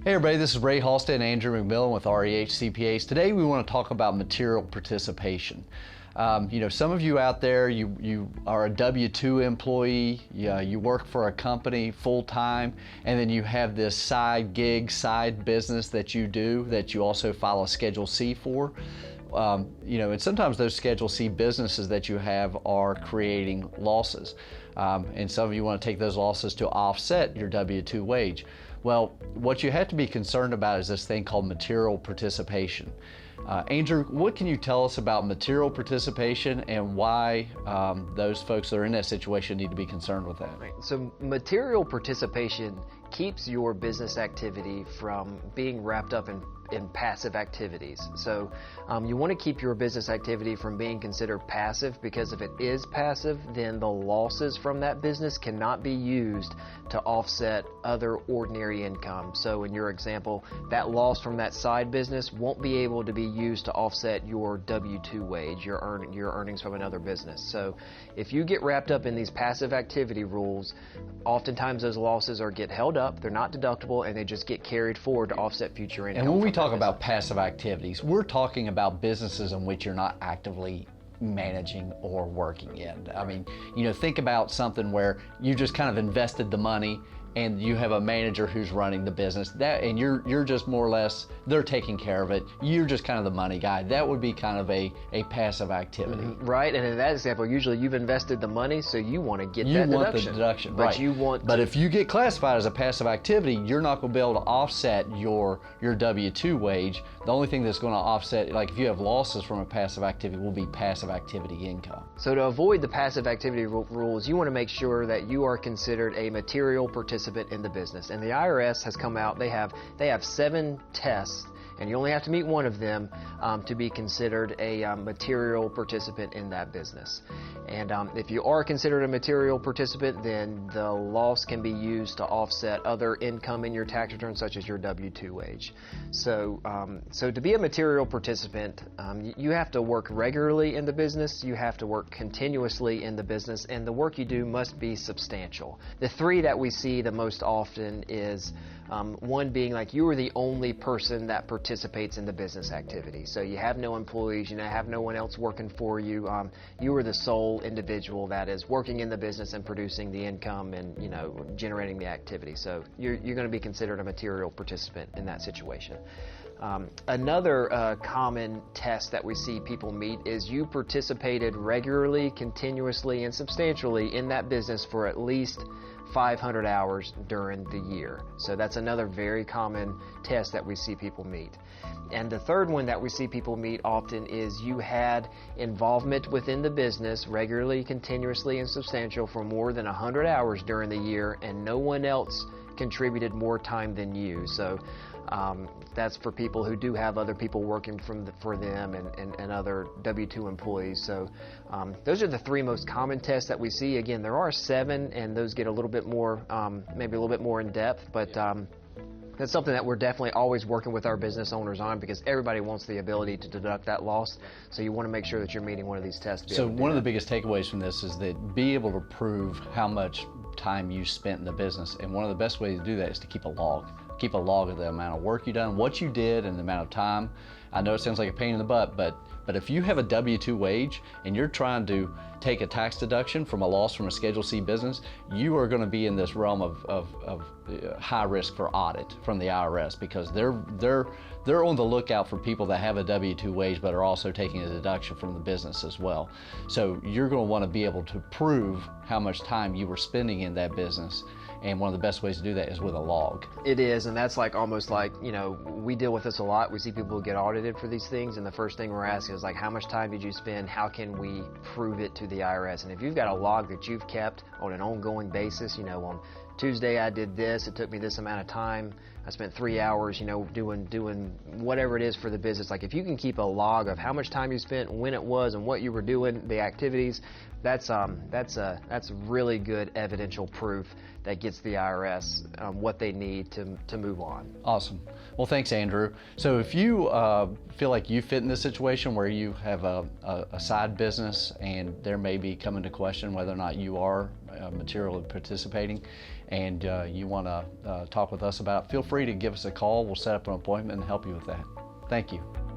Hey everybody, this is Halstead and Andrew McMillan with REH CPAs. Today we want to talk about material participation. Some of you out there, you are a W-2 employee, you work for a company full-time, and then you have this side gig, side business that you do that you also file a Schedule C for. And sometimes those Schedule C businesses that you have are creating losses. And some of you want to take those losses to offset your W-2 wage. Well, what you have to be concerned about is this thing called material participation. Andrew, what can you tell us about material participation and why those folks that are in that situation need to be concerned with that? Right. So material participation keeps your business activity from being wrapped up in passive activities. So you want to keep your business activity from being considered passive, because if it is passive, then the losses from that business cannot be used to offset other ordinary income. So in your example, that loss from that side business won't be able to be used to offset your W-2 wage, your earnings from another business. So if you get wrapped up in these passive activity rules, oftentimes those losses get held up, they're not deductible, and they just get carried forward to offset future income. And when we talk about passive activities, we're talking about businesses in which you're not actively managing or working in. I mean, think about something where you just kind of invested the money and you have a manager who's running the business, and you're just more or less, they're taking care of it. You're just kind of the money guy. That would be kind of a passive activity. Mm-hmm. Right, and in that example, usually you've invested the money, so you want to get that deduction. You want the deduction, right. But if you get classified as a passive activity, you're not going to be able to offset your W-2 wage. The only thing that's going to offset, like if you have losses from a passive activity, will be passive activity income. So to avoid the passive activity rules, you want to make sure that you are considered a material participant in the business. And the IRS has come out, they have 7 tests, and you only have to meet one of them to be considered a material participant in that business. And if you are considered a material participant, then the loss can be used to offset other income in your tax return, such as your W-2 wage. So to be a material participant, you have to work regularly in the business, you have to work continuously in the business, and the work you do must be substantial. The 3 that we see the most often is one being like you are the only person that participates in the business activity. So you have no employees, you have no one else working for you. You are the sole individual that is working in the business and producing the income and generating the activity. So you're going to be considered a material participant in that situation. Another common test that we see people meet is you participated regularly, continuously, and substantially in that business for at least 500 hours during the year. So that's another very common test that we see people meet. And the third one that we see people meet often is you had involvement within the business regularly, continuously, and substantial for more than 100 hours during the year, and no one else contributed more time than you. So that's for people who do have other people working for them and other W-2 employees. So those are the 3 most common tests that we see. Again, there are 7, and those get a little bit more, maybe a little bit more in depth, but that's something that we're definitely always working with our business owners on, because everybody wants the ability to deduct that loss. So you want to make sure that you're meeting one of these tests. So one of the biggest takeaways from this is that be able to prove how much time you spent in the business. And one of the best ways to do that is to keep a log. Keep a log of the amount of work you done, what you did, and the amount of time. I know it sounds like a pain in the butt, but if you have a W-2 wage and you're trying to take a tax deduction from a loss from a Schedule C business, you are going to be in this realm of high risk for audit from the IRS, because they're on the lookout for people that have a W-2 wage but are also taking a deduction from the business as well. So you're going to want to be able to prove how much time you were spending in that business. And one of the best ways to do that is with a log. It is, and that's like almost like, we deal with this a lot. We see people get audited for these things, and the first thing we're asking is like, how much time did you spend? How can we prove it to the IRS? And if you've got a log that you've kept on an ongoing basis, on Tuesday I did this, it took me this amount of time, I spent 3 hours, doing whatever it is for the business. Like if you can keep a log of how much time you spent, when it was, and what you were doing, the activities, that's really good evidential proof that gets the IRS what they need to move on. Awesome. Well, thanks, Andrew. So if you feel like you fit in this situation where you have a side business and there may be coming to question whether or not you are materially participating, and you want to talk with us about it, feel free to give us a call. We'll set up an appointment and help you with that. Thank you.